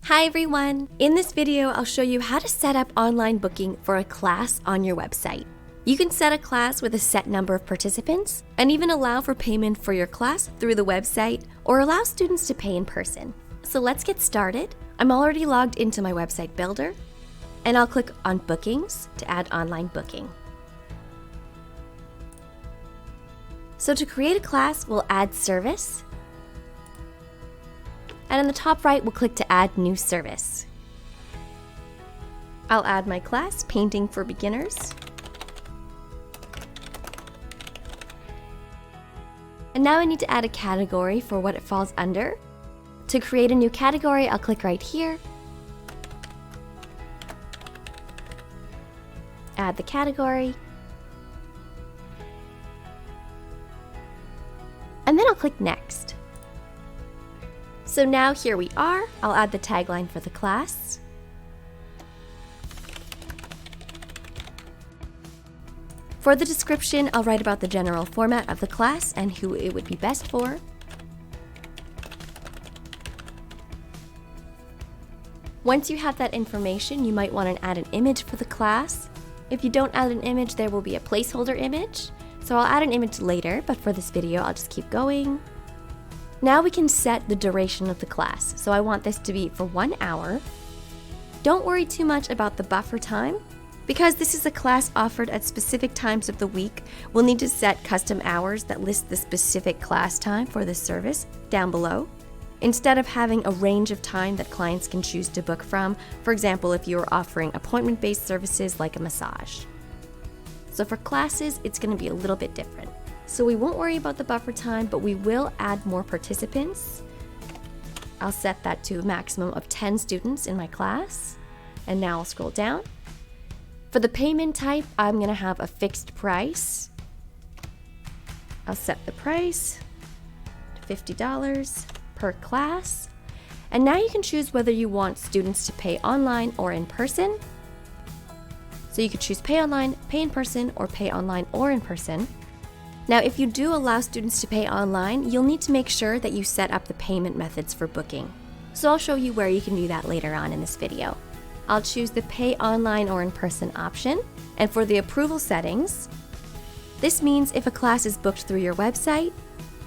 Hi everyone! In this video, I'll show you how to set up online booking for a class on your website. You can set a class with a set number of participants and even allow for payment for your class through the website or allow students to pay in person. So let's get started. I'm already logged into my website builder and I'll click on Bookings to add online booking. So to create a class, we'll add service. And in the top right, we'll click to add new service. I'll add my class, Painting for Beginners. And now I need to add a category for what it falls under. To create a new category, I'll click right here. Add the category. And then I'll click Next. So now here we are. I'll add the tagline for the class. For the description, I'll write about the general format of the class and who it would be best for. Once you have that information, you might want to add an image for the class. If you don't add an image, there will be a placeholder image. So I'll add an image later, but for this video, I'll just keep going. Now we can set the duration of the class. So I want this to be for 1 hour. Don't worry too much about the buffer time. Because this is a class offered at specific times of the week, we'll need to set custom hours that list the specific class time for this service down below. Instead of having a range of time that clients can choose to book from, for example, if you are offering appointment-based services like a massage. So for classes, it's going to be a little bit different. So we won't worry about the buffer time, but we will add more participants. I'll set that to a maximum of 10 students in my class. And now I'll scroll down. For the payment type, I'm going to have a fixed price. I'll set the price to $50 per class. And now you can choose whether you want students to pay online or in person. So you could choose pay online, pay in person, or pay online or in person. Now, if you do allow students to pay online, you'll need to make sure that you set up the payment methods for booking. So I'll show you where you can do that later on in this video. I'll choose the pay online or in person option. And for the approval settings, this means if a class is booked through your website,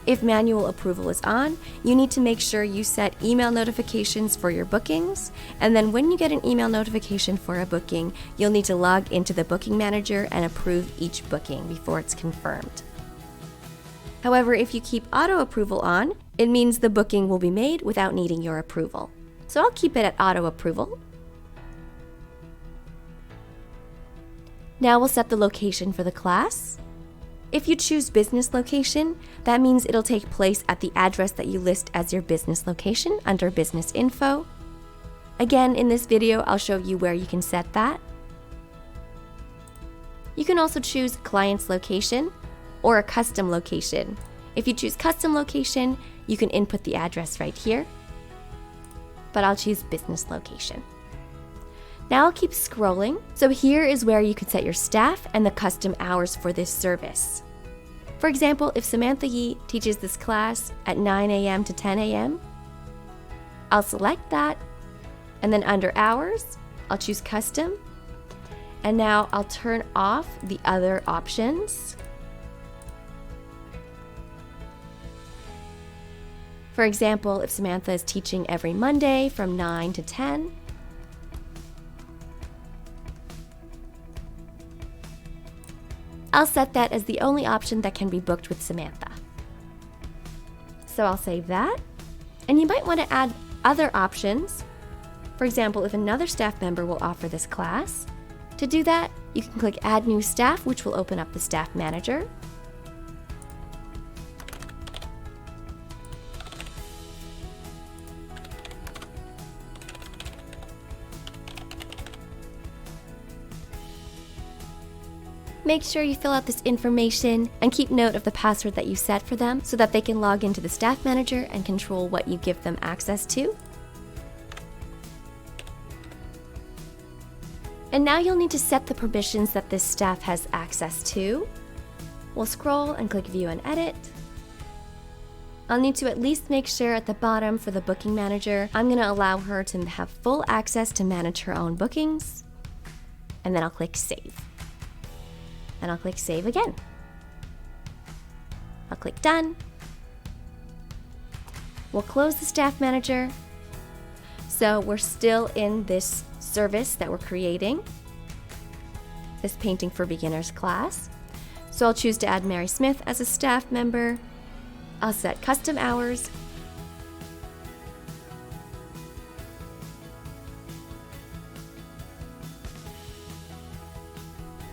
if manual approval is on, you need to make sure you set email notifications for your bookings. And then when you get an email notification for a booking, you'll need to log into the booking manager and approve each booking before it's confirmed. However, if you keep auto approval on, it means the booking will be made without needing your approval. So I'll keep it at auto approval. Now we'll set the location for the class. If you choose business location, that means it'll take place at the address that you list as your business location under business info. Again, in this video, I'll show you where you can set that. You can also choose client's location or a custom location. If you choose custom location, you can input the address right here, but I'll choose business location. Now I'll keep scrolling. So here is where you could set your staff and the custom hours for this service. For example, if Samantha Yee teaches this class at 9 a.m. to 10 a.m., I'll select that, and then under hours, I'll choose custom, and now I'll turn off the other options. For example, if Samantha is teaching every Monday from 9 to 10, I'll set that as the only option that can be booked with Samantha. So I'll save that. And you might want to add other options. For example, if another staff member will offer this class, to do that, you can click Add New Staff, which will open up the Staff Manager. Make sure you fill out this information and keep note of the password that you set for them so that they can log into the Staff Manager and control what you give them access to. And now you'll need to set the permissions that this staff has access to. We'll scroll and click View and Edit. I'll need to at least make sure at the bottom for the booking manager, I'm going to allow her to have full access to manage her own bookings. And then I'll click Save. And I'll click Save again. I'll click Done. We'll close the staff manager. So we're still in this service that we're creating, this Painting for Beginners class. So I'll choose to add Mary Smith as a staff member. I'll set custom hours.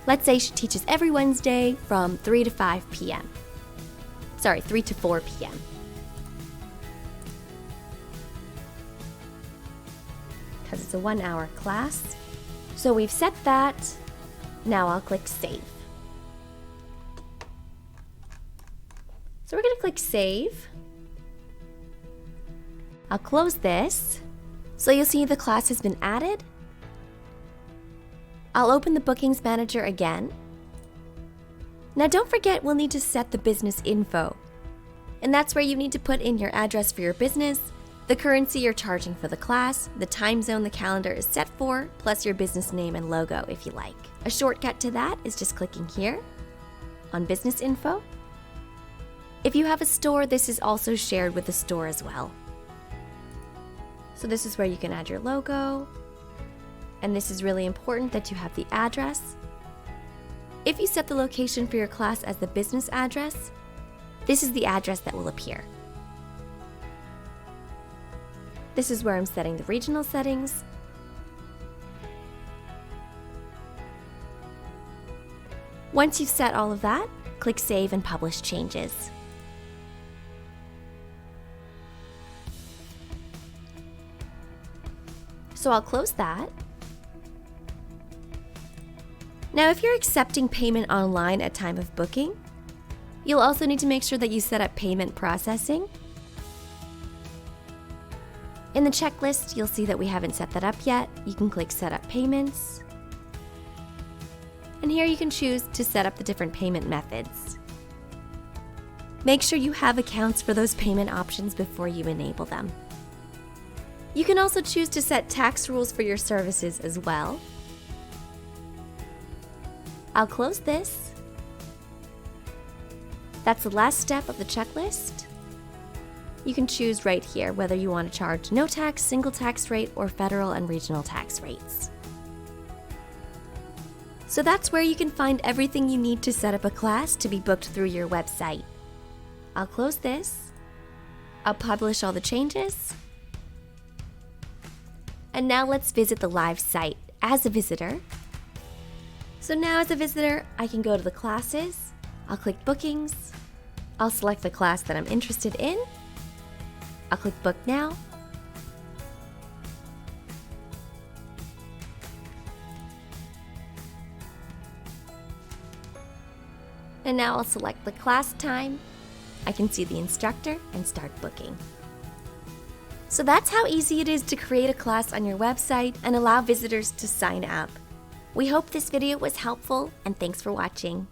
Let's say she teaches every Wednesday from 3 to 5 p.m. Sorry, 3 to 4 p.m. Because it's a 1-hour class. So we've set that. Now I'll click Save. So we're going to click Save. I'll close this. So you'll see the class has been added. I'll open the Bookings Manager again. Now don't forget we'll need to set the business info. And that's where you need to put in your address for your business, the currency you're charging for the class, the time zone the calendar is set for, plus your business name and logo if you like. A shortcut to that is just clicking here on Business Info. If you have a store, this is also shared with the store as well. So this is where you can add your logo. And this is really important that you have the address. If you set the location for your class as the business address, this is the address that will appear. This is where I'm setting the regional settings. Once you've set all of that, click Save and Publish Changes. So I'll close that. Now, if you're accepting payment online at time of booking, you'll also need to make sure that you set up payment processing. In the checklist, you'll see that we haven't set that up yet. You can click Set Up Payments. And here you can choose to set up the different payment methods. Make sure you have accounts for those payment options before you enable them. You can also choose to set tax rules for your services as well. I'll close this. That's the last step of the checklist. You can choose right here whether you want to charge no tax, single tax rate, or federal and regional tax rates. So that's where you can find everything you need to set up a class to be booked through your website. I'll close this. I'll publish all the changes. And now let's visit the live site as a visitor. So now as a visitor, I can go to the classes. I'll click Bookings. I'll select the class that I'm interested in. I'll click Book Now. And now I'll select the class time. I can see the instructor and start booking. So that's how easy it is to create a class on your website and allow visitors to sign up. We hope this video was helpful, and thanks for watching.